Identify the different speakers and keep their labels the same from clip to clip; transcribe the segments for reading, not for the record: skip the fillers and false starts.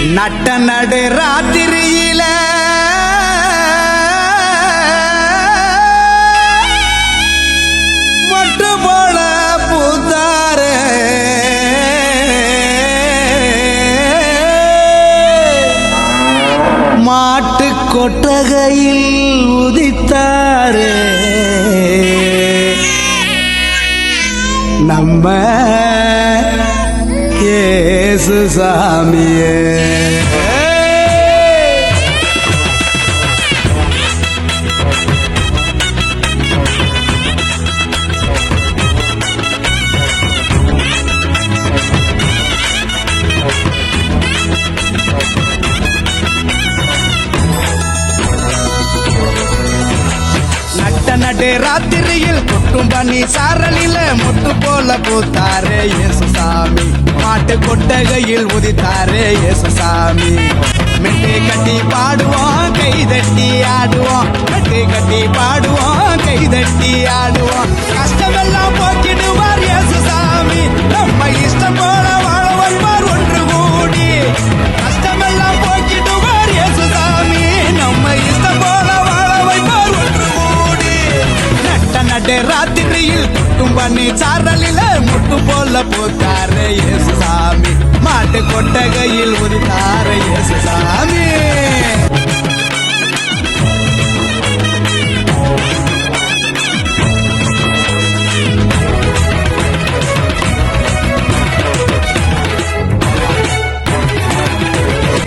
Speaker 1: நட்ட நடு ராத்திரியில மொட்டு போல பூத்தாரே மாட்டு கொட்டகையில் உதித்தாரே நம்ம இயேசு சாமியே. நடு ராத்திரியில் கொட்டும் பனி சாரலில மொட்டு போல பூத்தாரே இயேசு சாமி. மாட்டு கொட்டகையில் உதித்தாரே இயேசு சாமி. மெட்டு கட்டி பாடுவோம் கைதட்டி ஆடுவோம். மெட்டு கட்டி பாடுவோம் கைதட்டி ஆடுவோம். கஷ்டமெல்லாம் போக்கிடுவார் இயேசு சாமி. நம்ம இஷ்டம் போல வாழ வைப்பார் ஒன்று கூடி. கஷ்டமெல்லாம் போக்கிடுவார் இயேசு சாமி. நம்ம இஷ்டம் போல வாழ வைப்பார் ஒன்று கூடி. நடு ராத்திரியில் கொட்டும் பனி சாரலில முட்டு போல பூத்தாரே இயேசு சாமி. மாட்டு கொட்டகையில் உதித்தாரே இயேசு சாமி.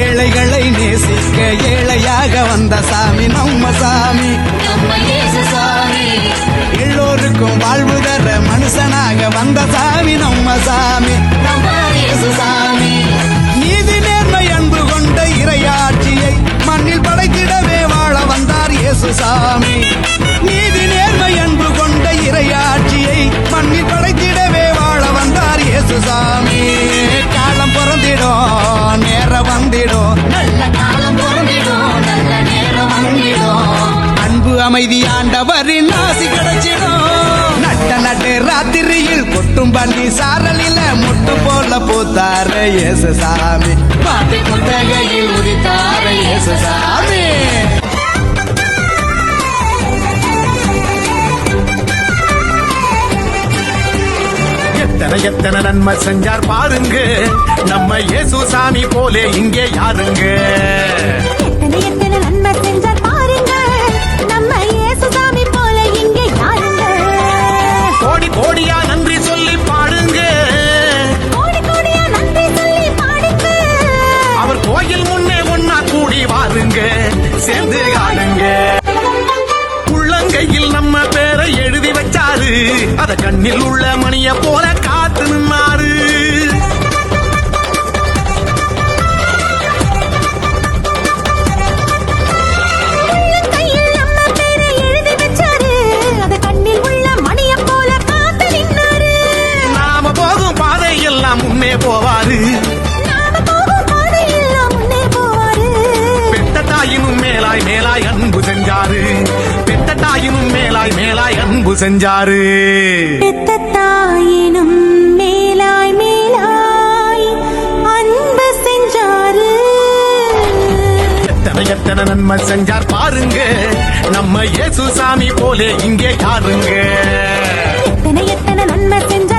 Speaker 1: ஏழைகளை நேசிக்க ஏழையாக வந்த சாமி நம்ம சாமி. எல்லோருக்கும் வாழ்வு தர மனுஷனாக வந்த சாமி நம்ம சாமி. நீதி நேர்மை அன்பு கொண்ட இறையாட்சியை மண்ணில் படைத்திடவே வாழ வந்தார் இயேசு சாமி. நீதி நேர்மை அன்பு கொண்ட இறையாட்சியை மண்ணில் படைத்திடவே வாழ வந்தார் இயேசு சாமி. காலம் பிறந்திடும் நேரம் வந்திடும். நல்ல காலம் பிறந்திடும் நல்ல நேரம் வந்திடும். அன்பு அமைதி ஆண்டவரின் ஆசி கிடைச்சிடும். நட்டு ராத்திரியில் கொட்டும் பள்ளி சாரலில முட்டு போல பூத்தாரே இயேசு சாமி. மாட்டு கொட்டகையில் உதித்தாரே இயேசு சாமி.
Speaker 2: எத்தனை எத்தனை நன்மை செஞ்சார் பாருங்க நம்ம இயேசு சாமி போலே இங்கே யாருங்க.
Speaker 3: எத்தனை எத்தனை நன்மை செஞ்சார் பாருங்க நம்ம இயேசு சாமி போல இங்கே யாருங்க.
Speaker 2: கோடி கோடியா நன்றி சொல்லி பாடுங்க.
Speaker 3: கோடி கோடியா நன்றி சொல்லி பாடுங்க.
Speaker 2: அவர் கோயில் முன்னே ஒன்னா கூடி வாருங்க சேர்ந்து ஆடுங்க. உள்ளங்கையில் நம்ம பேரை எழுதி வச்சாரு. அத கண்ணில் உள்ள மணிய போல காத்து நின்னாரு. நாம போகும் பாதையெல்லாம் முன்னே போவாரு. பெத்த தாயினும் மேலாய் மேலாய் அன்பு செஞ்சாரு. பெத்த தாயினும் மேலாய் மேலாய் அன்பு செஞ்சாரு.
Speaker 3: பெத்த தாயினும் மேலாய் மேலாய் அன்பு செஞ்சாரு.
Speaker 2: எத்தனை எத்தனை நன்மை செஞ்சார் பாருங்க நம்ம இயேசு சாமி போலே இங்கே யாருங்க.
Speaker 3: எத்தனை எத்தனை நன்மை செஞ்சார்